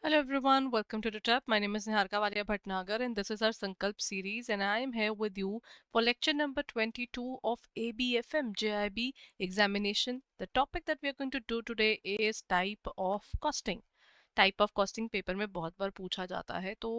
Hello everyone, welcome to the Trap. My name is Niharika Walia Bhatnagar and this is our Sankalp series and I am here with you for lecture number 22 of ABFM JIB examination. The topic that we are going to do today is type of costing. Type of costing paper में बहुत बार पूछा जाता है तो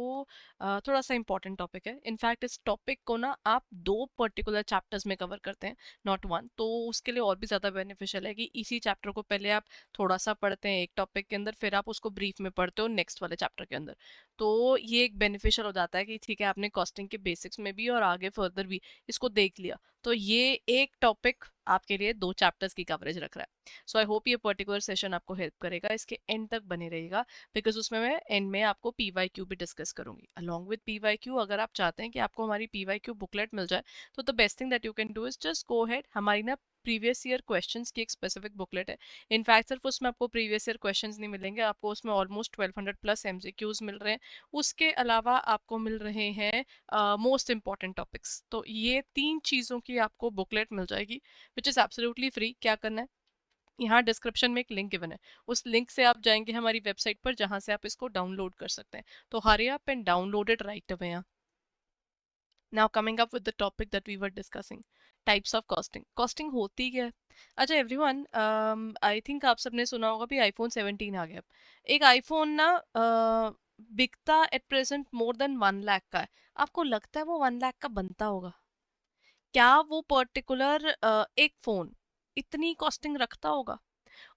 थोड़ा सा important topic है in fact इस टॉपिक को ना आप दो पर्टिकुलर चैप्टर्स में कवर करते हैं नॉट वन तो उसके लिए और भी ज़्यादा बेनिफिशियल है कि इसी चैप्टर को पहले आप थोड़ा सा पढ़ते हैं एक टॉपिक के अंदर फिर आप उसको ब्रीफ में पढ़ते हो नेक्स्ट वाले चैप्टर के अंदर तो ये एक बेनिफिशियल हो जाता है कि ठीक है आपने कॉस्टिंग के बेसिक्स में भी और आगे फर्दर भी इसको देख लिया तो ये एक टॉपिक आपके लिए दो चैप्टर्स की कवरेज रख रहा है सो आई होप ये पर्टिकुलर सेशन आपको हेल्प करेगा इसके एंड तक बने रहेगा बिकॉज उसमें मैं एंड में आपको पीवाईक्यू भी डिस्कस करूंगी अलॉन्ग विद पीवाईक्यू अगर आप चाहते हैं कि आपको हमारी पीवाईक्यू बुकलेट मिल जाए तो the best thing that you can do is just go head हमारी ना प्रीवियस ईयर क्वेश्चंस की एक स्पेसिफिक बुकलेट है इनफैक्ट सिर्फ उसमें आपको प्रीवियस ईयर क्वेश्चंस नहीं मिलेंगे आपको उसमें ऑलमोस्ट 1200 प्लस एमसीक्यूज मिल रहे हैं उसके अलावा आपको मिल रहे हैं मोस्ट इंपॉर्टेंट टॉपिक्स तो ये तीन चीज़ों की आपको बुकलेट मिल जाएगी विच इज़ एब्सोल्युटली फ्री क्या करना है यहाँ डिस्क्रिप्शन में एक लिंक गिवन है उस लिंक से आप जाएंगे हमारी वेबसाइट पर जहाँ से आप इसको डाउनलोड कर सकते हैं तो hurry up and download it right away यहाँ now coming up with the topic that we were discussing types of costing costing होती क्या है अच्छा एवरीवन आई थिंक आप सबने सुना होगा भी आईफोन 17 आ गया एक आईफोन ना बिकता at present more than 1 lakh का है आपको लगता है वो 1 लाख का बनता होगा क्या वो पर्टिकुलर एक फोन इतनी कॉस्टिंग रखता होगा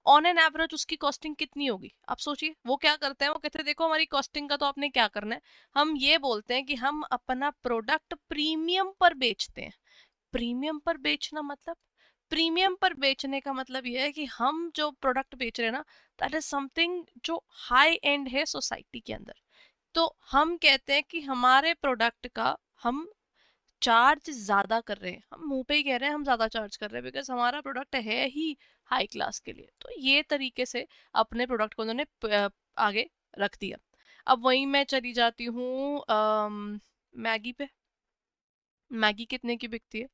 ऑन एन एवरेज उसकी कॉस्टिंग कितनी होगी आप सोचिए वो क्या करते हैं वो कहते हैं देखो हमारी कॉस्टिंग का तो आपने क्या करना है हम ये बोलते हैं कि हम अपना प्रोडक्ट प्रीमियम पर बेचते हैं प्रीमियम पर बेचना मतलब प्रीमियम पर बेचने का मतलब ये है कि हम जो प्रोडक्ट बेच रहे हैं ना दैट इज समथिंग जो हाई एंड है सोसाइटी के अंदर तो हम कहते हैं कि हमारे प्रोडक्ट का हम चार्ज ज्यादा कर रहे हैं हम मुंह पे ही कह रहे हैं हम ज्यादा चार्ज कर रहे हैं बिकॉज हमारा प्रोडक्ट है ही हाई क्लास के लिए तो ये तरीके से अपने प्रोडक्ट को उन्होंने आगे रख दिया अब वहीं मैं चली जाती हूँ मैगी पे मैगी कितने की बिकती है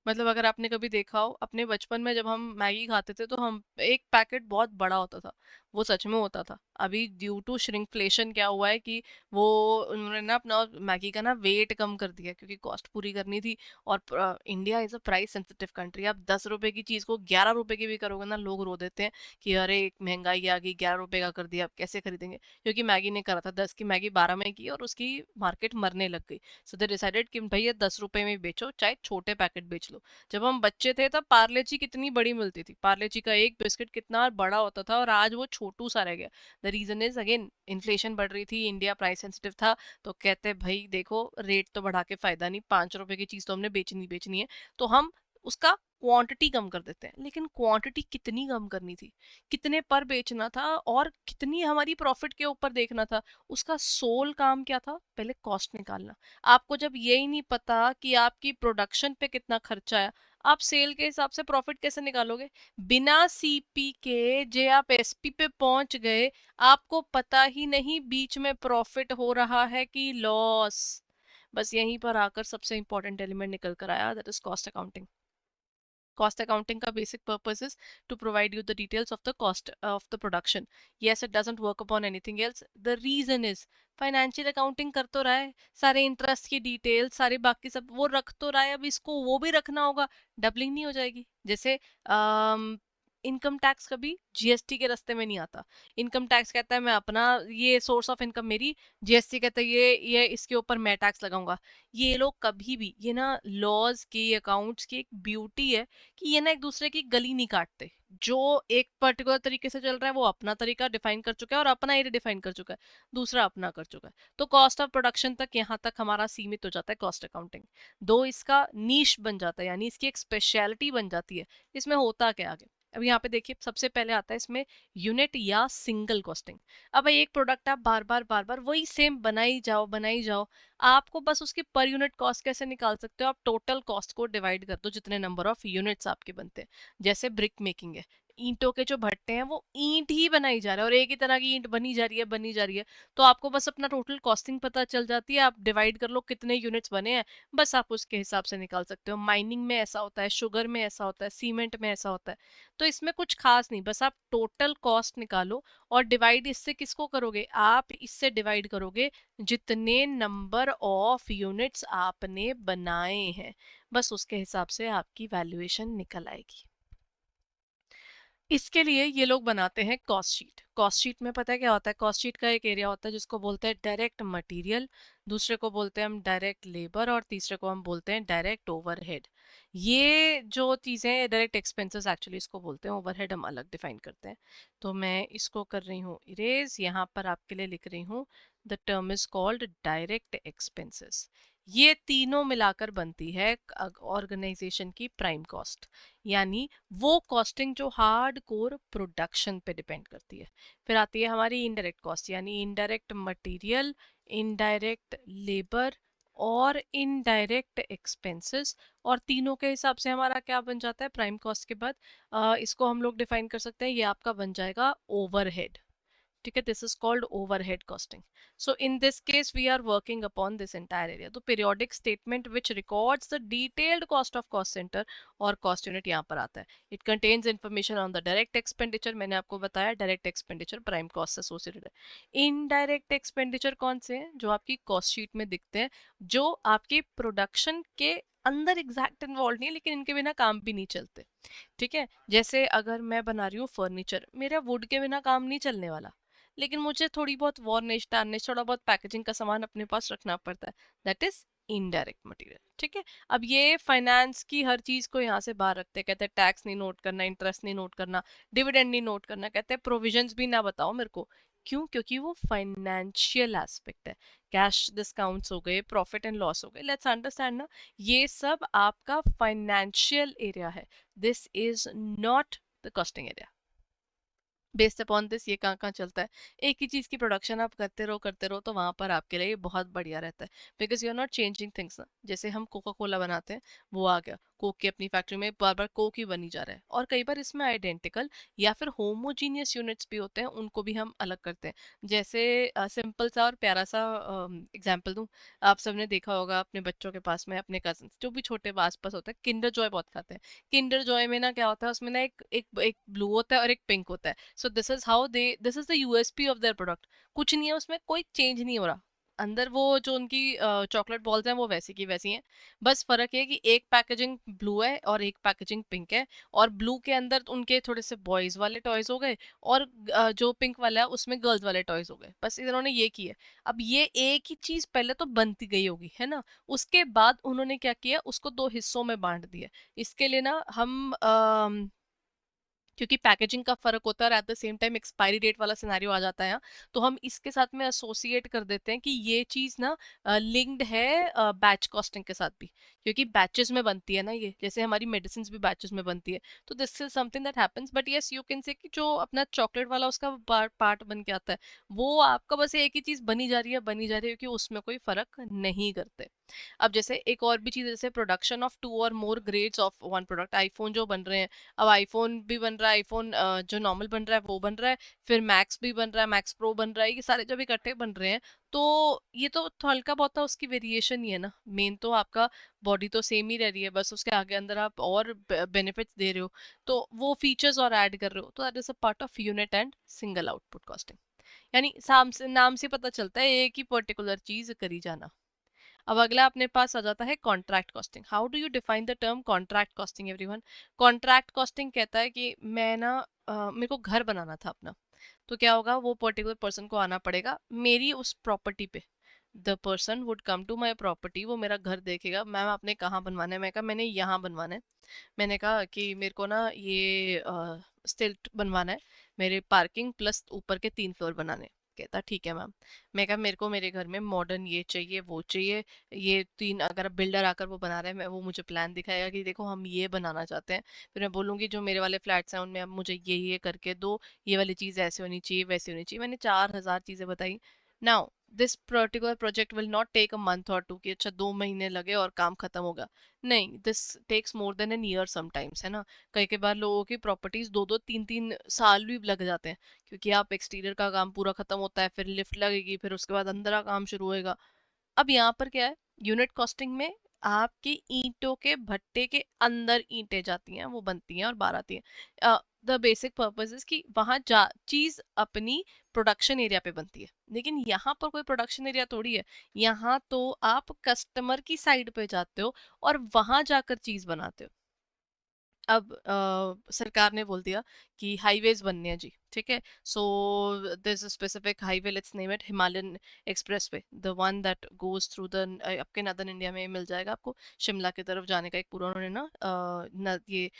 मतलब अगर आपने कभी देखा हो अपने बचपन में जब हम मैगी खाते थे तो हम एक पैकेट बहुत बड़ा होता था वो सच में होता था अभी ड्यू टू श्रिंकफ्लेशन क्या हुआ है कि वो उन्होंने ना अपना मैगी का ना वेट कम कर दिया क्योंकि कॉस्ट पूरी करनी थी और India is a price sensitive country आप 10 रुपए की चीज को 11 रुपए की भी करोगे ना लोग रो देते हैं कि अरे महंगाई आ गई 11 रुपए का कर दिया अब कैसे खरीदेंगे क्योंकि मैगी ने करा था 10 की मैगी 12 में की और उसकी मार्केट मरने लग गई सो दे डिसाइडेड कि भैया 10 रुपए में बेचो चाहे छोटे पैकेट बेच लो जब हम बच्चे थे तब पार्ले जी कितनी बड़ी मिलती थी पार्ले जी का एक बिस्किट कितना बड़ा होता था और आज वो छोटू सा रह गया the reason is again inflation बढ़ रही थी इंडिया प्राइस सेंसिटिव था तो कहते भाई देखो रेट तो बढ़ा के फायदा नहीं 5 रुपए की चीज तो हमने बेचनी है तो हम उसका क्वांटिटी कम कर देते हैं लेकिन क्वांटिटी कितनी कम करनी थी कितने पर बेचना था और कितनी हमारी प्रॉफिट के ऊपर देखना था उसका सोल काम क्या था पहले कॉस्ट निकालना आपको जब यही नहीं पता कि आपकी प्रोडक्शन पे कितना खर्चा है आप सेल के हिसाब से प्रॉफिट कैसे निकालोगे बिना सीपी के जे आप एसपी पे पहुंच गए आपको पता ही नहीं बीच में प्रॉफिट हो रहा है कि लॉस बस यहीं पर आकर सबसे इंपॉर्टेंट एलिमेंट निकल कर आया that is cost accounting cost accounting ka basic purpose is to provide you the details of the cost of the production yes it doesn't work upon anything else the reason is financial accounting कर तो रहा है सारे interest की detail सारे बाकी सब वो रख तो रहा है अब इसको वो भी रखना होगा डबलिंग नहीं हो जाएगी जैसे इनकम टैक्स कभी जीएसटी के रास्ते में नहीं आता इनकम टैक्स कहता है मैं अपना ये सोर्स ऑफ इनकम मेरी जीएसटी कहता है ये इसके ऊपर मैं टैक्स लगाऊंगा ये लोग कभी भी ये ना लॉज की अकाउंट्स की एक ब्यूटी है कि ये ना एक दूसरे की गली नहीं काटते जो एक पर्टिकुलर तरीके से चल रहा है वो अपना तरीका डिफाइन कर चुका है और अपना एरिया डिफाइन कर चुका है दूसरा अपना कर चुका है तो कॉस्ट ऑफ प्रोडक्शन तक यहाँ तक हमारा सीमित हो जाता है कॉस्ट अकाउंटिंग दो इसका नीश बन जाता है यानी इसकी एक स्पेशलिटी बन जाती है इसमें होता क्या आगे अब यहाँ पे देखिए सबसे पहले आता है इसमें यूनिट या सिंगल कॉस्टिंग अब भाई एक प्रोडक्ट आप बार बार वही सेम बनाई जाओ आपको बस उसकी पर यूनिट कॉस्ट कैसे निकाल सकते हो आप टोटल कॉस्ट को डिवाइड कर दो जितने नंबर ऑफ यूनिट्स आपके बनते हैं जैसे ब्रिक मेकिंग है ईंटों के जो भट्टे हैं वो ईंट ही बनाई जा रहा है और एक ही तरह की ईंट बनी जा रही है बनी जा रही है। तो आपको बस अपना टोटल कॉस्टिंग पता चल जाती है, आप डिवाइड कर लो कितने यूनिट्स बने हैं, बस आप उसके हिसाब से निकाल सकते हो। माइनिंग में ऐसा होता है, शुगर में ऐसा होता है, सीमेंट में ऐसा होता है। तो इसमें कुछ खास नहीं, बस आप टोटल कॉस्ट निकालो और डिवाइड इससे किसको करोगे, आप इससे डिवाइड करोगे जितने नंबर ऑफ यूनिट्स आपने बनाए हैं, बस उसके हिसाब से आपकी वैल्यूएशन निकल आएगी। इसके लिए ये लोग बनाते हैं कॉस्ट शीट। कॉस्ट शीट में पता है क्या होता है, कॉस्ट शीट का एक एरिया होता है जिसको बोलते हैं डायरेक्ट मटेरियल, दूसरे को बोलते हैं हम डायरेक्ट लेबर और तीसरे को हम बोलते हैं डायरेक्ट ओवरहेड। ये जो चीज़ें डायरेक्ट एक्सपेंसेस एक्चुअली इसको बोलते हैं, ओवरहेड हम अलग डिफाइन करते हैं। तो मैं इसको कर रही हूँ इरेज, यहाँ पर आपके लिए लिख रही हूँ the term is called direct expenses. ये तीनों मिलाकर बनती है ऑर्गेनाइजेशन की प्राइम कॉस्ट, यानी वो कॉस्टिंग जो हार्ड कोर प्रोडक्शन पे डिपेंड करती है। फिर आती है हमारी इनडायरेक्ट कॉस्ट, यानी इनडायरेक्ट मटेरियल, इनडायरेक्ट लेबर और इनडायरेक्ट एक्सपेंसेस। और तीनों के हिसाब से हमारा क्या बन जाता है प्राइम कॉस्ट के बाद, इसको हम लोग डिफाइन कर सकते हैं, ये आपका बन जाएगा ओवरहेड। ठीक है, this is called overhead costing. So in this case we are working upon this entire area. तो periodic statement which records the detailed cost of cost centre और कॉस्ट यूनिट यहाँ पर आता है। It contains information on the direct expenditure, मैंने आपको बताया direct expenditure prime cost से एसोसिएटेड है। इनडायरेक्ट एक्सपेंडिचर कौन से हैं, जो आपकी कॉस्ट शीट में दिखते हैं, जो आपकी प्रोडक्शन के अंदर एग्जैक्ट इन्वॉल्व नहीं है लेकिन इनके बिना काम भी नहीं चलते। ठीक है, जैसे अगर मैं बना रही हूँ फर्नीचर, मेरा वुड के बिना काम नहीं चलने वाला, लेकिन मुझे थोड़ी बहुत वार्निश टार्निश थोड़ा बहुत पैकेजिंग का सामान अपने पास रखना पड़ता है, दैट इज इनडायरेक्ट मटेरियल। ठीक है, अब ये फाइनेंस की हर चीज को यहाँ से बाहर रखते हैं, कहते हैं टैक्स नहीं नोट करना, इंटरेस्ट नहीं नोट करना, डिविडेंड नहीं नोट करना, कहते हैं प्रोविजंस भी ना बताओ मेरे को। क्यों, क्योंकि वो फाइनेंशियल एस्पेक्ट है, कैश डिस्काउंट्स हो गए, प्रॉफिट एंड लॉस हो गए, लेट्स अंडरस्टैंड ना, ये सब आपका फाइनेंशियल एरिया है, this is not the costing area. Based upon this ये कहाँ कहाँ चलता है, एक ही चीज़ की प्रोडक्शन आप करते रहो तो वहाँ पर आपके लिए ये बहुत बढ़िया रहता है, because you are not changing things ना। जैसे हम कोका कोला बनाते हैं, वो आ गया कोक की अपनी फैक्ट्री में बार बार कोक ही बनी जा रहा है, और कई बार इसमें आइडेंटिकल या फिर होमोजीनियस यूनिट्स भी होते हैं, उनको भी हम अलग करते हैं। जैसे सिंपल सा और प्यारा सा एग्जाम्पल दूँ, आप सबने देखा होगा अपने बच्चों के पास में, अपने कजन जो भी छोटे आस पास होते हैं, किंडर जॉय बहुत खाते हैं। किंडर जॉय में ना क्या होता है, उसमें ना एक ब्लू होता है और एक पिंक होता है। So this is how they, this is the USP of their product. कुछ नहीं है उसमें, कोई चेंज नहीं हो रहा, अंदर वो जो उनकी चॉकलेट बॉल्स हैं वो वैसी की वैसी हैं। बस फर्क ये है कि एक पैकेजिंग ब्लू है और एक पैकेजिंग पिंक है, और ब्लू के अंदर उनके थोड़े से बॉयज वाले टॉयज हो गए, और जो पिंक वाला है उसमें गर्ल्स वाले टॉयज हो गए, बस इन्होंने ये किया। अब ये एक ही चीज पहले तो बनती गई होगी है ना, उसके बाद उन्होंने क्या किया, उसको दो हिस्सों में बांट दिया। इसके लिए ना हम क्योंकि पैकेजिंग का फर्क होता है और at the same time expiry date वाला सिनेरियो आ जाता है यहाँ, तो हम इसके साथ में एसोसिएट कर देते हैं कि ये चीज ना लिंक्ड है बैच कॉस्टिंग के साथ भी, क्योंकि बैचेस में बनती है ना ये, जैसे हमारी मेडिसिन भी बैचेस में बनती है। तो this is something that happens, but yes you can say कि जो अपना चॉकलेट वाला उसका पार्ट बन के आता है, वो आपका बस एक ही चीज बनी जा रही है बनी जा रही है, क्योंकि उसमें कोई फर्क नहीं करते। अब जैसे एक और भी चीज, जैसे production of two or more grades of one product, iPhone जो बन रहे हैं, अब आईफोन भी बन रहा है, आईफोन जो नॉर्मल बन रहा है वो बन रहा है, फिर मैक्स भी बन रहा है, मैक्स प्रो बन रहा है, ये सारे जब इकट्ठे बन रहे हैं, तो ये तो हल्का बहुत उसकी वेरिएशन ही है ना, मेन तो आपका बॉडी तो सेम ही रह रही है, बस उसके आगे अंदर आप और बेनिफिट्स दे रहे हो, तो वो फीचर्स और ऐड कर रहे हो, तो that is a part of unit and single output costing. यानी नाम से पता चलता है एक ही पर्टिकुलर चीज करी जाना। अब अगला अपने पास आ जाता है contract costing. How do you define the term contract costing everyone? Contract costing कहता है कि मैं ना मेरे को घर बनाना था अपना, तो क्या होगा, वो पर्टिकुलर पर्सन को आना पड़ेगा मेरी उस प्रॉपर्टी पे। The person would come to my property, वो मेरा घर देखेगा, मैम आपने कहाँ बनवाना है, मैं कहा मैंने यहाँ बनवाना है, मैंने कहा कि मेरे को ना ये स्टिल्ट बनवाना है, मेरे पार्किंग प्लस ऊपर के 3 फ्लोर बनाने हैं। कहता ठीक है मैम। मैं कहा मेरे को मेरे घर में मॉडर्न ये चाहिए वो चाहिए, ये तीन, अगर बिल्डर आकर वो बना रहे हैं, मैं वो मुझे प्लान दिखाएगा कि देखो हम ये बनाना चाहते हैं, फिर मैं बोलूँगी जो मेरे वाले फ्लैट्स हैं उनमें अब मुझे ये करके दो, ये वाली चीज़ ऐसे होनी चाहिए वैसे होनी चाहिए, मैंने 4000 चीज़ें बताई। Now this particular project will not take a month or two कि अच्छा 2 महीने लगे और काम खत्म होगा. नहीं, this takes more than an year sometimes, है ना. कई कई बार लोगों की प्रॉपर्टीज 2-2 3-3 साल भी लग जाते हैं, क्योंकि आप एक्सटीरियर का काम पूरा खत्म होता है, फिर लिफ्ट लगेगी, फिर उसके बाद अंदर का काम शुरू होएगा. अब यहाँ पर क्या है, यूनिट कॉस्टिंग में आपकी ईंटों के भट्टे के अंदर ईंटें जाती हैं, वो बनती हैं और बाहर आती हैं. द बेसिक पर्पज इज कि वहां जा चीज अपनी प्रोडक्शन एरिया पे बनती है, लेकिन यहाँ पर कोई प्रोडक्शन एरिया थोड़ी है. यहाँ तो आप कस्टमर की साइड पे जाते हो और वहां जाकर चीज बनाते हो. अब सरकार ने बोल दिया कि हाईवेज बनने हैं जी, ठीक है. So this specific highway, let's name it Himalayan express way, the one that goes through the, आपके नदर्न इंडिया में मिल जाएगा आपको. शिमला की तरफ जाने का एक पूरा उन्होंने ना ये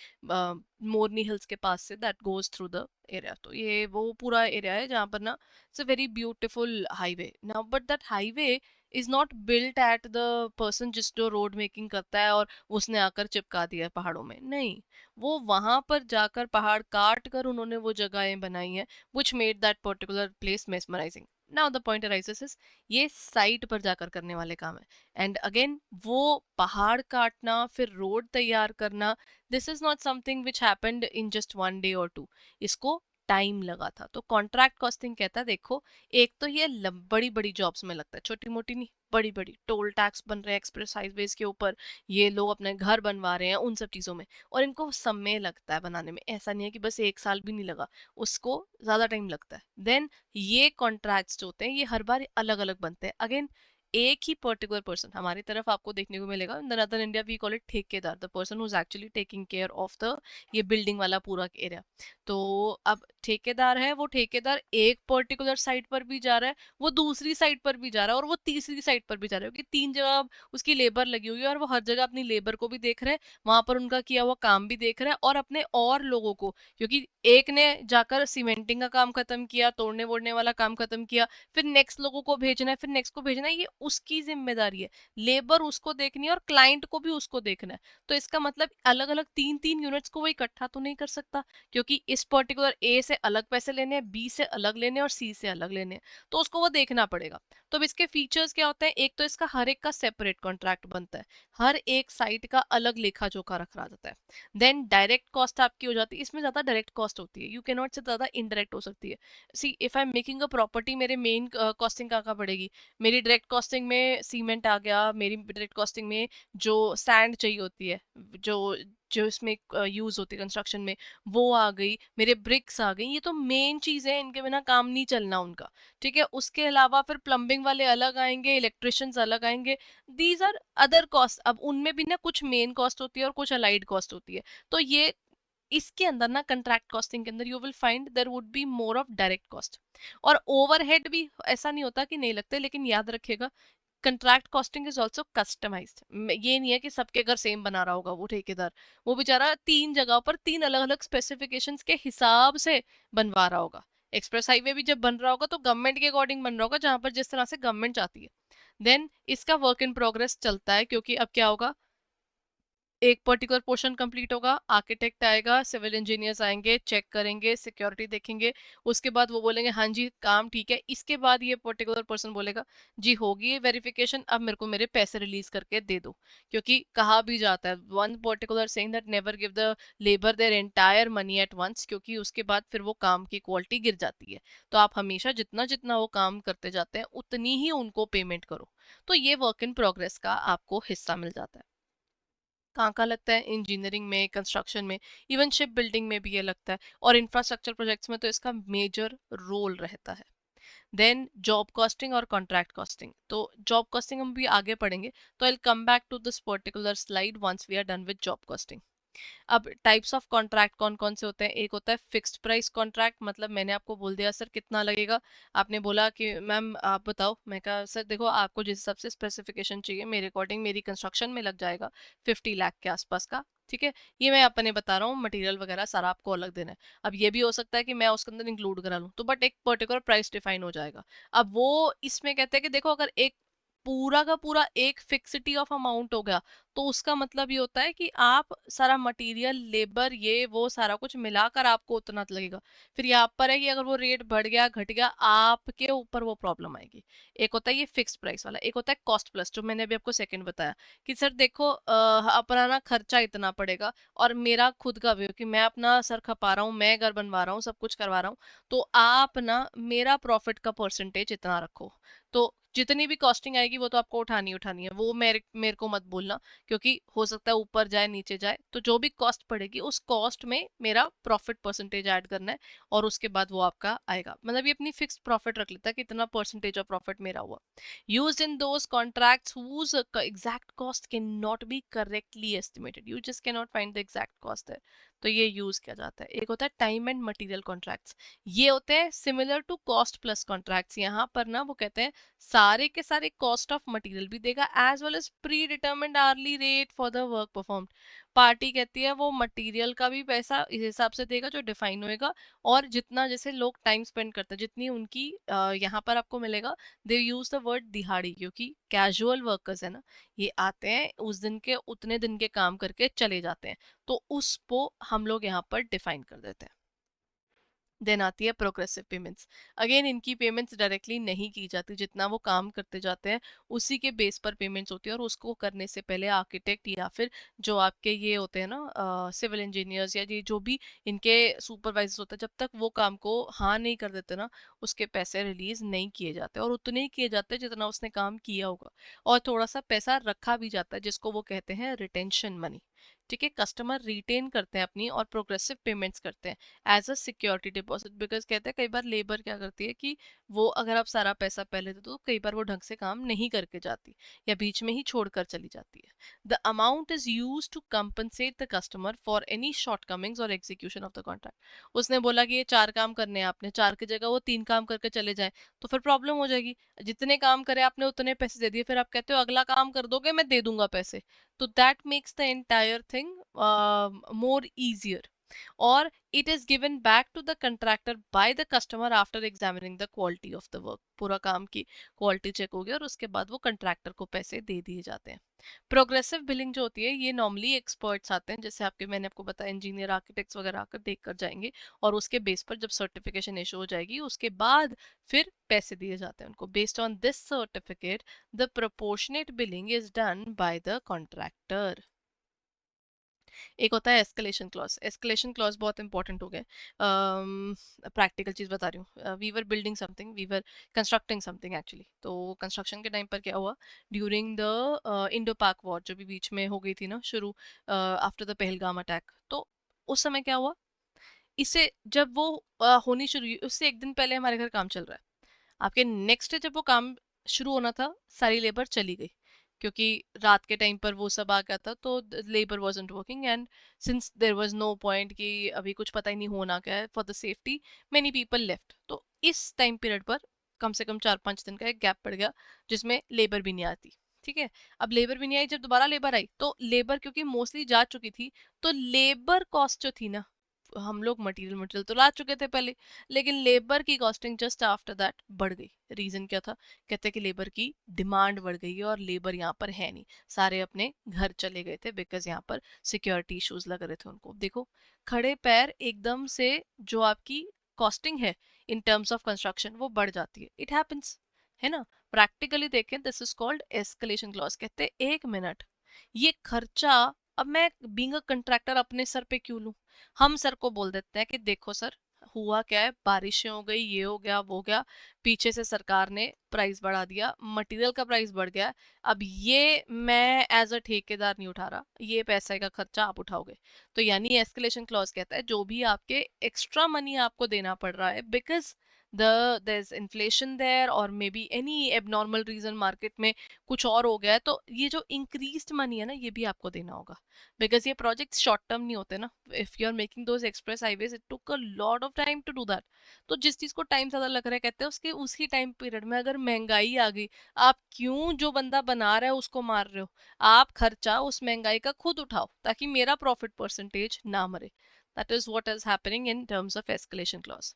मोरनी हिल्स के पास से that goes through the area. तो ये वो पूरा एरिया है जहाँ पर ना it's a very beautiful highway now, but that highway is not built at the person जिस जो रोड मेकिंग करता है और उसने आकर चिपका दिया है पहाड़ों में. नहीं, वो वहां पर जाकर पहाड़ काट कर उन्होंने वो जगहें बनाई हैं, which made that particular place mesmerizing. Now the point arises is ये साइट पर जाकर करने वाले काम है. एंड अगेन वो पहाड़ काटना फिर रोड तैयार करना, this is not something which happened in just 1 day or 2. इसको टाइम लगा था. तो कॉन्ट्रैक्ट कॉस्टिंग कहता है देखो, एक तो ये बड़ी बड़ी जॉब्स में लगता है, छोटी मोटी नहीं, बड़ी बड़ी टोल टैक्स बन रहे हैं एक्सप्रेस हाईवेज के ऊपर, ये लोग अपने घर बनवा रहे हैं, उन सब चीजों में. और इनको समय लगता है बनाने में, ऐसा नहीं है कि बस 1 साल भी नहीं लगा, उसको ज्यादा टाइम लगता है. देन ये कॉन्ट्रैक्ट्स जो होते हैं ये हर बार अलग अलग बनते हैं. अगेन एक ही पर्टिकुलर पर्सन हमारी तरफ आपको देखने को मिलेगा, in the northern India we call it ठेकेदार, the person who is actually taking care of the ये बिल्डिंग वाला पूरा एरिया. तो अब ठेकेदार है, वो ठेकेदार एक पर्टिकुलर साइट पर भी जा रहा है, वो दूसरी साइट पर भी जा रहा है, और वो तीसरी साइट पर भी जा रहा है, क्योंकि 3 जगह उसकी लेबर लगी हुई है, और वो हर जगह अपनी लेबर को भी देख रहे हैं, वहां पर उनका किया हुआ काम भी देख रहा है, और अपने और लोगों को, क्योंकि एक ने जाकर सीमेंटिंग का काम खत्म किया, तोड़ने वोड़ने वाला काम खत्म किया, फिर नेक्स्ट लोगों को भेजना है, फिर नेक्स्ट को भेजना है, ये उसकी जिम्मेदारी है. लेबर उसको देखनी है और क्लाइंट को भी उसको देखना है. तो इसका मतलब अलग अलग 3-3 यूनिट्स को वो इकट्ठा तो नहीं कर सकता, क्योंकि इस पर्टिकुलर ए से अलग पैसे लेने हैं, बी से अलग लेने हैं और सी से अलग लेने हैं. तो उसको वो देखना पड़ेगा. तो अब इसके फीचर्स क्या होते हैं, एक तो इसका हर एक का सेपरेट कॉन्ट्रैक्ट बनता है, हर एक साइट का अलग लेखा जोखा रखा जाता है. देन डायरेक्ट कॉस्ट आपकी हो जाती है, इसमें ज्यादा डायरेक्ट कॉस्ट होती है, यू कैन नॉट से ज्यादा इनडायरेक्ट हो सकती है. See if I am making a property, मेरे मेन कॉस्टिंग कहाँ पड़ेगी, मेरी डायरेक्ट कॉस्टिंग में सीमेंट आ गया, मेरी डायरेक्ट कॉस्टिंग में जो सैंड चाहिए होती है, जो जो इसमें यूज होती है कंस्ट्रक्शन में, वो आ गई, मेरे ब्रिक्स आ गई, ये तो मेन चीज है, इनके बिना काम नहीं चलना उनका. ठीक है, उसके अलावा फिर प्लम्बिंग वाले अलग आएंगे, इलेक्ट्रिशियंस अलग आएंगे, दीज आर अदर कॉस्ट. अब उनमें भी ना कुछ मेन कॉस्ट होती है और कुछ अलाइड कॉस्ट होती है. तो ये इसके अंदर ना कंट्रैक्ट कॉस्टिंग के अंदर you will find there would be more of direct cost. और ओवरहेड भी ऐसा नहीं होता कि नहीं लगते, लेकिन याद रखिएगा contract costing is also customized. ये नहीं है कि सबके घर सेम बना रहा होगा वो ठेकेदार, वो बेचारा 3 जगह पर 3 अलग अलग स्पेसिफिकेशंस के हिसाब से बनवा रहा होगा. एक्सप्रेस हाईवे भी जब बन रहा होगा तो गवर्नमेंट के अकॉर्डिंग बन रहा होगा, जहां पर जिस तरह से गवर्नमेंट चाहती है. देन इसका वर्क इन प्रोग्रेस चलता है, क्योंकि अब क्या होगा, एक पर्टिकुलर पोर्शन कंप्लीट होगा, आर्किटेक्ट आएगा, सिविल इंजीनियर्स आएंगे, चेक करेंगे, सिक्योरिटी देखेंगे, उसके बाद वो बोलेंगे हाँ जी काम ठीक है. इसके बाद ये पर्टिकुलर पर्सन बोलेगा जी होगी वेरिफिकेशन, अब मेरे को मेरे पैसे रिलीज करके दे दो. क्योंकि कहा भी जाता है, one particular saying that never give the labour their entire money at once, क्योंकि उसके बाद फिर वो काम की क्वालिटी गिर जाती है. तो आप हमेशा जितना जितना वो काम करते जाते हैं उतनी ही उनको पेमेंट करो. तो ये वर्क इन प्रोग्रेस का आपको हिस्सा मिल जाता है. कहाँ कहाँ लगता है, इंजीनियरिंग में, कंस्ट्रक्शन में, इवन शिप बिल्डिंग में भी ये लगता है, और इंफ्रास्ट्रक्चर प्रोजेक्ट्स में तो इसका मेजर रोल रहता है. देन जॉब कॉस्टिंग और कॉन्ट्रैक्ट कॉस्टिंग. तो जॉब कॉस्टिंग हम भी आगे पढ़ेंगे, तो I will come back to this particular slide once we are done with job costing. अब टाइप्स ऑफ कॉन्ट्रैक्ट कौन कौन से होते हैं, एक होता है फिक्स्ड प्राइस कॉन्ट्रैक्ट, मतलब मैंने आपको बोल दिया सर कितना लगेगा, आपने बोला कि मैम आप बताओ, मैं कहा सर देखो आपको जिस हिसाब से स्पेसिफिकेशन चाहिए मेरे अकॉर्डिंग मेरी कंस्ट्रक्शन में लग जाएगा 50 लाख के आसपास का. ठीक है, ये मैं अपने बता रहा हूँ, मटेरियल वगैरह सारा आपको अलग देना है. अब ये भी हो सकता है कि मैं उसके अंदर इंक्लूड करा लूँ, तो बट एक पर्टिकुलर प्राइस डिफाइन हो जाएगा. अब वो इसमें कहते हैं कि देखो अगर एक पूरा का पूरा एक फिक्सिटी ऑफ अमाउंट हो गया, तो उसका मतलब ये होता है कि आप सारा मटेरियल, लेबर, ये वो सारा कुछ मिलाकर आपको उतना लगेगा। फिर यहाँ पर है कि अगर वो रेट बढ़ गया, घट गया, आपके ऊपर वो प्रॉब्लम आएगी। एक होता है ये फिक्स्ड प्राइस वाला, एक होता है कॉस्ट प्लस, जो मैंने अभी आपको सेकंड बताया कि सर देखो अपना ना खर्चा इतना पड़ेगा और मेरा खुद का भी हो कि मैं अपना सर खपा रहा हूँ, मैं घर बनवा रहा हूँ, सब कुछ करवा रहा हूँ, तो आप ना मेरा प्रॉफिट का परसेंटेज इतना रखो। तो जितनी भी कॉस्टिंग आएगी वो तो आपको उठानी उठानी है, वो मेरे मेरे को मत बोलना, क्योंकि हो सकता है ऊपर जाए नीचे जाए। तो जो भी कॉस्ट पड़ेगी उस कॉस्ट में मेरा प्रॉफिट परसेंटेज ऐड करना है, और उसके बाद वो आपका आएगा। मतलब ये अपनी फिक्स्ड प्रॉफिट रख लेता है कि इतना परसेंटेज ऑफ प्रॉफिट मेरा हुआ। Used in those contracts whose exact cost cannot be correctly estimated. You just cannot find the exact cost there. तो ये यूज किया जाता है। एक होता है टाइम एंड मटेरियल कॉन्ट्रैक्ट्स, ये होते हैं similar to cost plus contracts. यहाँ पर ना वो कहते हैं सारे के सारे कॉस्ट ऑफ मटेरियल भी देगा as well as predetermined hourly rate for the work performed. Party कहती है वो मटेरियल का भी पैसा इस हिसाब से देगा जो डिफाइन होएगा, और जितना जैसे लोग टाइम स्पेंड करते हैं, जितनी उनकी यहाँ पर आपको मिलेगा। दे यूज द वर्ड दिहाड़ी, क्योंकि कैजुअल वर्कर्स है ना, ये आते हैं उस दिन के उतने दिन के काम करके चले जाते हैं, तो उसको हम लोग यहाँ पर डिफाइन कर देते हैं। देन आती है प्रोग्रेसिव पेमेंट्स। अगेन इनकी पेमेंट्स डायरेक्टली नहीं की जाती, जितना वो काम करते जाते हैं उसी के बेस पर पेमेंट्स होती है, और उसको करने से पहले आर्किटेक्ट या फिर जो आपके ये होते हैं ना सिविल इंजीनियर्स या ये जो भी इनके सुपरवाइजर्स होते हैं, जब तक वो काम को हाँ नहीं कर देते ना, उसके पैसे रिलीज नहीं किए जाते, और उतने ही किए जाते हैं जितना उसने काम किया होगा। और थोड़ा सा पैसा रखा भी जाता है जिसको वो कहते हैं रिटेंशन मनी। ठीक है, कस्टमर रिटेन करते हैं अपनी और प्रोग्रेसिव पेमेंट्स करते हैं as a security deposit. Because कहते हैं कई बार लेबर क्या करती है कि वो अगर आप सारा पैसा पहले दे दो, तो कई बार वो ढंग से काम नहीं करके जाती या बीच में ही छोड़कर चली जाती है। The amount is use to compensate the customer for any shortcomings और एग्जीक्यूशन ऑफ द कॉन्ट्रैक्ट। उसने बोला कि ये 4 काम करने हैं आपने, 4 की जगह वो 3 काम करके चले जाए, तो फिर प्रॉब्लम हो जाएगी। जितने काम करे आपने उतने पैसे दे दिए, फिर आप कहते हो अगला काम कर दोगे मैं दे दूंगा पैसे, तो that makes the entire thing more easier. Or it is given back to the contractor by the customer after examining the quality of the work. पूरा काम की क्वालिटी चेक हो गया और उसके बाद वो कंट्रैक्टर को पैसे दे दिए जाते हैं। प्रोग्रेसिव बिलिंग जो होती है ये नॉर्मली एक्सपर्ट्स आते हैं, जैसे आपके मैंने आपको बताया इंजीनियर आर्किटेक्ट्स वगैरह आकर देख कर जाएंगे, और उसके बेस पर जब सर्टिफिकेशन इशू हो जाएगी उसके बाद फिर पैसे दिए जाते हैं उनको। Based on this certificate the proportionate billing is done by the contractor. एक होता है एस्केलेशन क्लॉज। एस्केलेशन क्लॉज बहुत इंपॉर्टेंट हो गए। प्रैक्टिकल चीज बता रही हूँ। We were building something, we were constructing something actually. तो कंस्ट्रक्शन के टाइम पर क्या हुआ, during the Indo Pak war जो भी बीच में हो गई थी ना शुरू, आफ्टर द पहलगाम अटैक, तो उस समय क्या हुआ, इसे जब वो होनी शुरू हुई उससे एक दिन पहले हमारे घर काम चल रहा है। आपके नेक्स्ट डे जब वो काम शुरू होना था, सारी लेबर चली गई, क्योंकि रात के टाइम पर वो सब आ गया था, तो labour wasn't working, and since there was no point कि अभी कुछ पता ही नहीं होना क्या है, for the safety many people left. तो इस टाइम पीरियड पर कम से कम 4-5 दिन का एक गैप पड़ गया जिसमें लेबर भी नहीं आती। ठीक है, अब लेबर भी नहीं आई, जब दोबारा लेबर आई तो लेबर क्योंकि मोस्टली जा चुकी थी, तो लेबर कॉस्ट जो थी ना, हम लोग मटेरियल मटेरियल तो ला चुके थे पहले, लेकिन लेबर की कॉस्टिंग जस्ट आफ्टर दैट बढ़ गई। रीजन क्या था, कहते कि लेबर की डिमांड बढ़ गई है और लेबर यहाँ पर है नहीं, सारे अपने घर चले गए थे, बिकॉज यहाँ पर सिक्योरिटी इश्यूज लग रहे थे उनको। देखो, खड़े पैर एकदम से जो आपकी कॉस्टिंग है इन टर्म्स ऑफ कंस्ट्रक्शन वो बढ़ जाती है, इट हैपेंस, है ना। प्रैक्टिकली देखें, this is called escalation clause. कहते हैं एक मिनट, ये खर्चा अब मैं बीइंग अ कंट्रैक्टर अपने सर पे क्यों लूं। हम सर को बोल देते हैं कि देखो सर, हुआ क्या है, बारिशें हो गई, ये हो गया वो हो गया, पीछे से सरकार ने प्राइस बढ़ा दिया, मटेरियल का प्राइस बढ़ गया, अब ये मैं एज अ ठेकेदार नहीं उठा रहा, ये पैसे का खर्चा आप उठाओगे। तो यानी एस्केलेशन क्लॉज कहता है जो भी आपके एक्स्ट्रा मनी आपको देना पड़ रहा है, because there's inflation there or maybe any abnormal reason market में कुछ और हो गया है, तो ये जो इंक्रीज्ड मनी है ना ये भी आपको देना होगा, बिकॉज ये प्रोजेक्ट शॉर्ट टर्म नहीं होते ना। If you are making those express highways it took a lot of time to do that. तो जिस चीज को टाइम ज्यादा लग रहा है, कहते हैं उसके उसी टाइम पीरियड में अगर महंगाई आ गई, आप क्यों जो बंदा बना रहा है उसको मार रहे हो, आप खर्चा उस महंगाई का खुद उठाओ ताकि मेरा प्रॉफिट परसेंटेज ना मरे। That is what is happening in terms of escalation clause.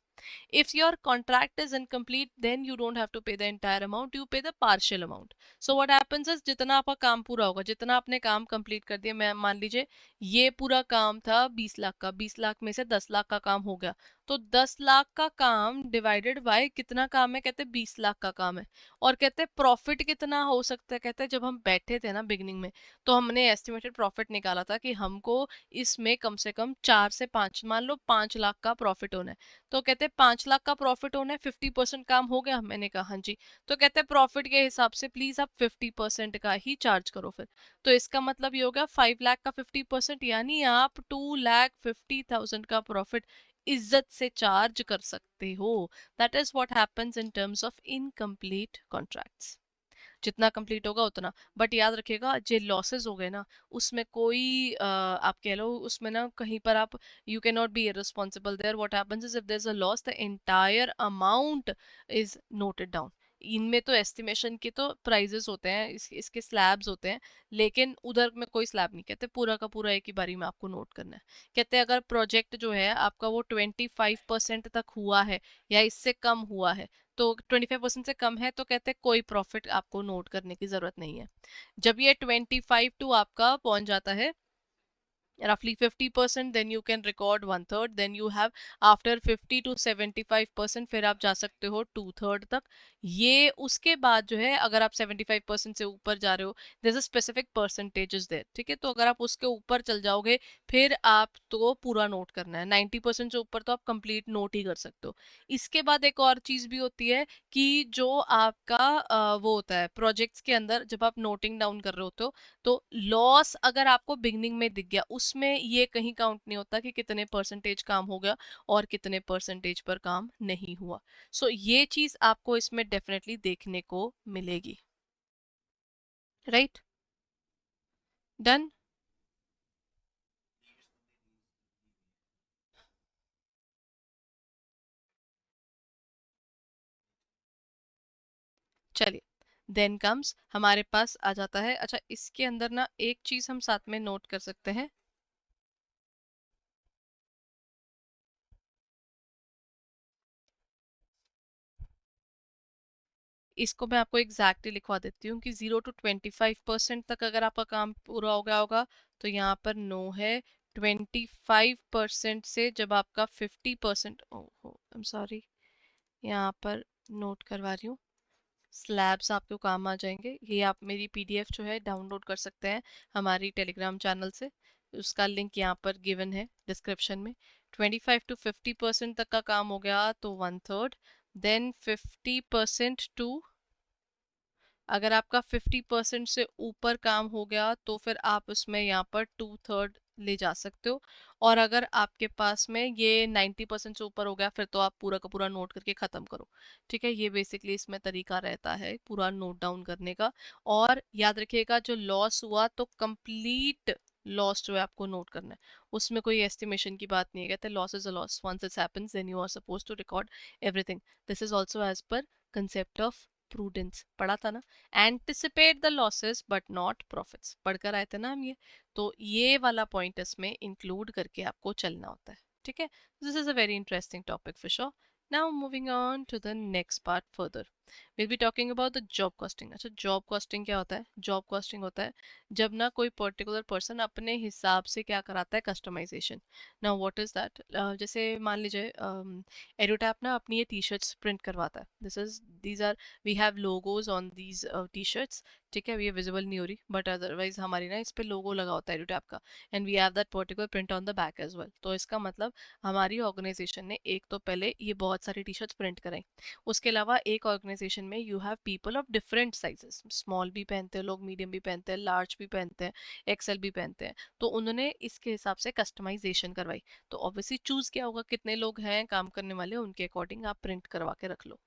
If your contract is incomplete, then you don't have to pay the entire amount, you pay the partial amount. So what happens is जितना आपका काम पूरा होगा, जितना आपने काम complete कर दिया, मैं मान लीजिए ये पूरा काम था 20 लाख का, 20 लाख में से 10 लाख का काम हो गया, तो 10 लाख का काम डिवाइडेड बाय कितना काम है, कहते हैं 20 लाख का काम है। और कहते हैं प्रॉफिट कितना हो सकता है, कहते हैं जब हम बैठे थे ना बिगनिंग में, तो हमने एस्टिमेटेड प्रॉफिट निकाला था कि हमको इसमें कम से कम 4 से 5, मान लो 5 लाख का प्रॉफिट होना है। तो कहते हैं 5 लाख का प्रॉफिट होना है, 50% काम हो गया, मैंने कहा हाँ जी। तो कहते हैं प्रॉफिट के हिसाब से प्लीज आप 50% का ही चार्ज करो फिर। तो इसका मतलब ये हो गया 5 लाख का 50%, यानी आप 2,50,000 का प्रॉफिट इज्जत से चार्ज कर सकते हो। That is what happens in terms of incomplete contracts. जितना कंप्लीट होगा उतना। बट याद रखिएगा, जो लॉसेस हो गए ना, उसमें कोई आप कह लो उसमें ना कहीं पर आप you can not be responsible there. What happens is if there is a loss, the entire amount is noted down. इनमें तो एस्टिमेशन के तो प्राइजेस होते हैं, इसके स्लैब्स होते हैं, लेकिन उधर में कोई स्लैब नहीं, कहते पूरा का पूरा एक ही बारी में आपको नोट करना है। कहते हैं अगर प्रोजेक्ट जो है आपका वो 25% तक हुआ है या इससे कम हुआ है, तो 25% से कम है, तो कहते हैं कोई प्रॉफिट आपको नोट करने की जरूरत नहीं है। जब ये 25 टू आपका पहुंच जाता है roughly 50%, then you can record 1/3, then you have after 50 to 75%, फिर आप जा सकते हो 2/3 तक। ये उसके बाद जो है अगर आप 75% से ऊपर जा रहे हो, there's a specific percentages there, ठीक है। तो अगर आप उसके ऊपर चल जाओगे, फिर आप तो पूरा नोट करना है। 90% से ऊपर तो आप कंप्लीट नोट ही कर सकते हो। इसके बाद एक और चीज भी होती है कि जो आपका वो होता है प्रोजेक्ट्स के अंदर, जब आप नोटिंग डाउन कर रहे होते हो, तो लॉस अगर आपको बिगनिंग में दिख गया, उसमें ये कहीं काउंट नहीं होता कि कितने परसेंटेज काम हो गया और कितने परसेंटेज पर काम नहीं हुआ। सो ये चीज आपको इसमें डेफिनेटली देखने को मिलेगी। Right, done. चलिए, देन कम्स हमारे पास आ जाता है। अच्छा, इसके अंदर ना एक चीज हम साथ में नोट कर सकते हैं। इसको मैं आपको एग्जैक्टली लिखवा देती हूँ कि 0 to 25% तक अगर आपका काम पूरा हो गया होगा, तो यहाँ पर नो है। 25% से जब आपका 50%, ओहो आई एम सॉरी, यहाँ पर नोट करवा रही हूँ, स्लैब्स आपको काम आ जाएंगे। ये आप मेरी पीडीएफ जो है डाउनलोड कर सकते हैं हमारी टेलीग्राम चैनल से, उसका लिंक यहाँ पर गिवन है डिस्क्रिप्शन में। 25 to 50% तक का काम हो गया तो 1/3, देन 50% टू, अगर आपका 50% से ऊपर काम हो गया तो फिर आप उसमें यहाँ पर 2/3 ले जा सकते हो। और अगर आपके पास में ये 90% से ऊपर हो गया, फिर तो आप पूरा का पूरा नोट करके ख़त्म करो। ठीक है, ये बेसिकली इसमें तरीका रहता है पूरा नोट डाउन करने का। और याद रखिएगा, जो लॉस हुआ तो कंप्लीट लॉस जो है आपको नोट करना है, उसमें कोई एस्टिमेशन की बात नहीं है। कहते loss is a loss, once it happens then you are suppose to record everything. This is also as per concept of prudence, पढ़ा था ना। Anticipate the losses but not profits, पढ़कर आए थे ना हम ये। तो ये वाला पॉइंट इसमें इंक्लूड करके आपको चलना होता है। ठीक है, this is a very interesting topic for sure. Now moving on to the next part further, will be talking about the job costing. अच्छा, जॉब कॉस्टिंग क्या होता है? जॉब कॉस्टिंग होता है जब ना कोई पर्टिकुलर पर्सन अपने हिसाब से क्या कराता है, customization. Now what is that? जैसे मान लीजिए एडोटैप ना अपनी ये टी शर्ट्स प्रिंट करवाता है। These are, we have logos on these T shirts. ठीक है, ये विजिबल नहीं हो रही, बट अदरवाइज हमारी ना इस पे लोगो लगा होता है एडोटैप का, and we have that particular print on the back as well. तो इसका मतलब हमारी ऑर्गेनाइजेशन ने एक तो पहले ये बहुत सारी टी शर्ट्स प्रिंट कराई। उसके अलावा एक ऑर्गेनाइजेशन में you have people of different sizes, small भी पहनते हैं लोग, मीडियम भी पहनते हैं, लार्ज भी पहनते हैं, एक्सेल भी पहनते हैं। तो उन्होंने इसके हिसाब से कस्टमाइजेशन करवाई। तो ऑब्वियसली चूज क्या होगा, कितने लोग हैं काम करने वाले, उनके अकॉर्डिंग आप प्रिंट करवा के रख लो।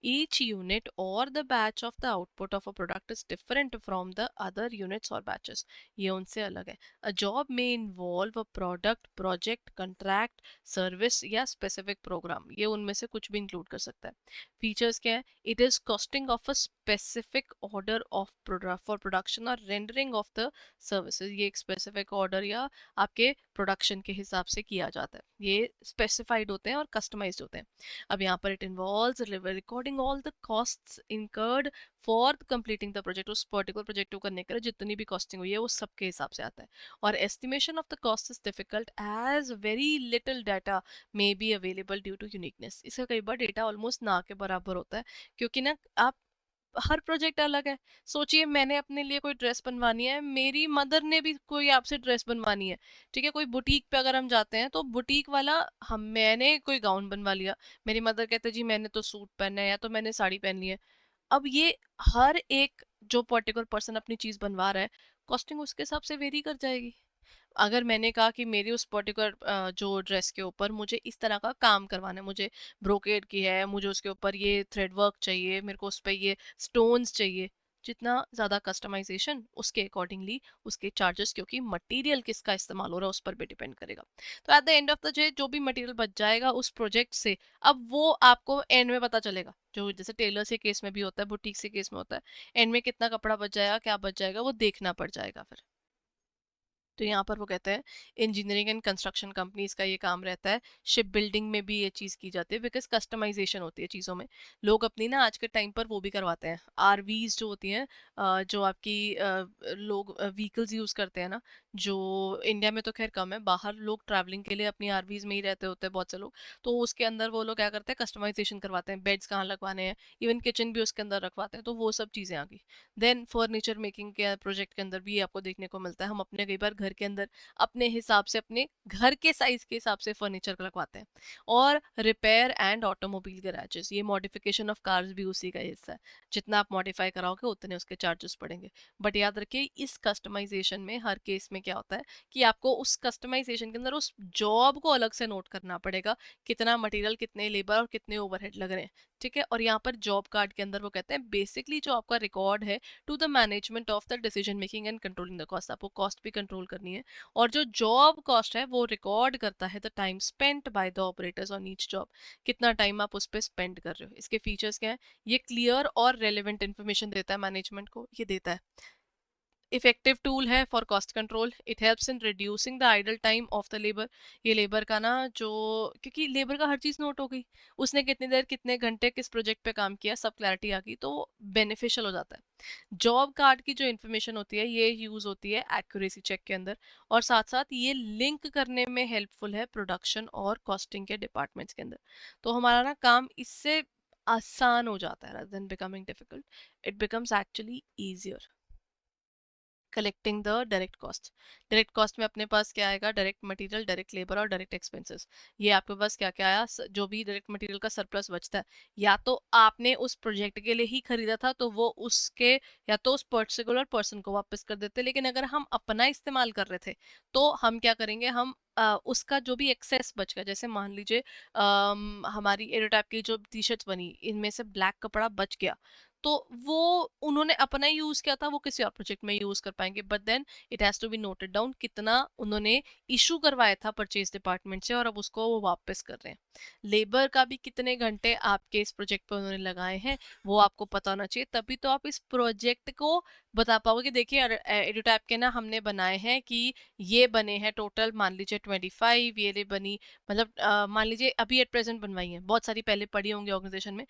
Each unit or the batch of the output of a product is different from the other units or batches. ये उनसे अलग है। A job may involve a product, project, contract, service या specific program, ये उनमें से कुछ भी इंक्लूड कर सकता है। फीचर्स क्या है? it is costing of a specific order of product for production or rendering of the services. ये एक specific order या आपके production के हिसाब से किया जाता है, ये specified होते हैं और customized होते हैं. अब यहाँ पर it involves recording all the costs incurred for completing the project. उस particular project को करने के लिए जितनी भी costing हुई है वो सबके हिसाब से आता है. और estimation of the cost is difficult as very little data may be available due to uniqueness. इसका कई बार डेटा ऑलमोस्ट ना के बराबर होता है, क्योंकि ना आप हर प्रोजेक्ट अलग है. सोचिए मैंने अपने लिए कोई ड्रेस बनवानी है, मेरी मदर ने भी कोई आपसे ड्रेस बनवानी है, ठीक है. कोई बुटीक पे अगर हम जाते हैं तो बुटीक वाला, हम मैंने कोई गाउन बनवा लिया, मेरी मदर कहते जी मैंने तो सूट पहना है या तो मैंने साड़ी पहन ली है. अब ये हर एक जो पर्टिकुलर पर्सन अपनी चीज बनवा रहा है, कॉस्टिंग उसके हिसाब से वेरी कर जाएगी. अगर मैंने कहा कि मेरी उस पर्टिकुलर जो ड्रेस के ऊपर मुझे इस तरह का काम करवाना है, मुझे ब्रोकेड की है, मुझे उसके ऊपर ये थ्रेड वर्क चाहिए, मेरे को उस पर ये स्टोन्स चाहिए, जितना ज़्यादा कस्टमाइजेशन उसके अकॉर्डिंगली उसके चार्जेस, क्योंकि मटेरियल किसका इस्तेमाल हो रहा है उस पर भी डिपेंड करेगा. तो at the end of the day जो भी मटेरियल बच जाएगा उस प्रोजेक्ट से, अब वो आपको एंड में पता चलेगा. जो जैसे टेलर के केस में भी होता है, बुटीक के केस में होता है, एंड में कितना कपड़ा बच जाएगा, क्या बच जाएगा, वो देखना पड़ जाएगा फिर. तो यहाँ पर वो कहते हैं इंजीनियरिंग एंड कंस्ट्रक्शन कंपनीज का ये काम रहता है. शिप बिल्डिंग में भी ये चीज़ की जाती है बिकॉज कस्टमाइजेशन होती है चीज़ों में. लोग अपनी ना आज के टाइम पर वो भी करवाते हैं, आरवीज जो होती हैं, जो आपकी लोग व्हीकल्स यूज़ करते हैं ना, जो इंडिया में तो खैर कम है, बाहर लोग ट्रैवलिंग के लिए अपनी आरवीज में ही रहते होते हैं बहुत से लोग. तो उसके अंदर वो लोग क्या करते हैं, कस्टमाइजेशन करवाते हैं, बेड्स कहाँ लगवाने हैं, इवन किचन भी उसके अंदर रखवाते हैं. तो वो सब चीज़ें आ गई. देन फर्नीचर मेकिंग के प्रोजेक्ट के अंदर भी ये आपको देखने को मिलता है. हम अपने कई बार घर के अंदर अपने हिसाब से, अपने घर के साइज के हिसाब से फर्नीचर लगवाते हैं. और रिपेयर एंड ऑटोमोबाइल गैराजेस, ये मॉडिफिकेशन ऑफ कार्स भी उसी का हिस्सा है. जितना आप मॉडिफाई कराओगे उतने उसके चार्जेस पड़ेंगे. बट याद रखिए इस कस्टमाइजेशन में हर केस में क्या होता है कि आपको उस कस्टमाइजेशन के अंदर उस जॉब को अलग से नोट करना पड़ेगा, कितना मटेरियल, कितने लेबर और कितने ओवरहेड लग रहे हैं. ठीक है. और यहाँ पर जॉब कार्ड के अंदर वो कहते हैं बेसिकली जो आपका रिकॉर्ड है to the management of the decision making and controlling the cost. आपको कॉस्ट भी कंट्रोल करनी है. और जो जॉब कॉस्ट है वो रिकॉर्ड करता है the time spent by the operators on each job. कितना टाइम आप उस पर स्पेंड कर रहे हो. इसके फीचर्स क्या है, ये क्लियर और रेलिवेंट इन्फॉर्मेशन देता है मैनेजमेंट को, ये देता है. इफेक्टिव टूल है for cost control. It helps in reducing the idle time of the labour. ये लेबर का ना जो, क्योंकि लेबर का हर चीज़ नोट हो गई, उसने कितनी देर कितने घंटे किस प्रोजेक्ट पे काम किया, सब क्लैरिटी आ गई, तो बेनिफिशियल हो जाता है. जॉब कार्ड की जो इन्फॉर्मेशन होती है ये यूज़ होती है एक्यूरेसी चेक के अंदर, और साथ साथ ये लिंक करने में हेल्पफुल है प्रोडक्शन और कॉस्टिंग के डिपार्टमेंट्स के अंदर. तो हमारा ना काम इससे आसान हो जाता है, rather than becoming difficult, it becomes actually easier. Collecting the direct cost. Direct cost में अपने पास क्या आएगा, डायरेक्ट मटेरियल, डायरेक्ट लेबर और डायरेक्ट एक्सपेंसेस. ये आपके पास क्या क्या आया, जो भी डायरेक्ट मटेरियल का सरप्लस बचता है, या तो आपने उस प्रोजेक्ट के लिए ही खरीदा था तो वो उसके, या तो उस पर्टिकुलर पर्सन को वापस कर देते. लेकिन अगर हम अपना इस्तेमाल कर रहे थे तो हम क्या करेंगे, हम उसका जो भी एक्सेस बच गया, जैसे मान लीजिए हमारी एरोटाइप की जो टी शर्ट्स बनी, इनमें से ब्लैक कपड़ा बच गया, तो वो उन्होंने अपना यूज किया था, वो किसी और प्रोजेक्ट में यूज कर पाएंगे. But then it has to be noted down कितना उन्होंने इशू करवाया था परचेज डिपार्टमेंट से, और अब उसको वो वापस कर रहे हैं. लेबर का भी कितने घंटे आपके इस प्रोजेक्ट पे उन्होंने लगाए हैं वो आपको पता होना चाहिए, तभी तो आप इस प्रोजेक्ट को बता पाओगे कि देखिए एडुटैप के ना हमने बनाए हैं कि ये बने हैं टोटल, मान लीजिए 25 ये बनी, मतलब मान लीजिए अभी एट प्रेजेंट बनवाई है, बहुत सारी पहले पड़ी होंगी ऑर्गेनाइजेशन में.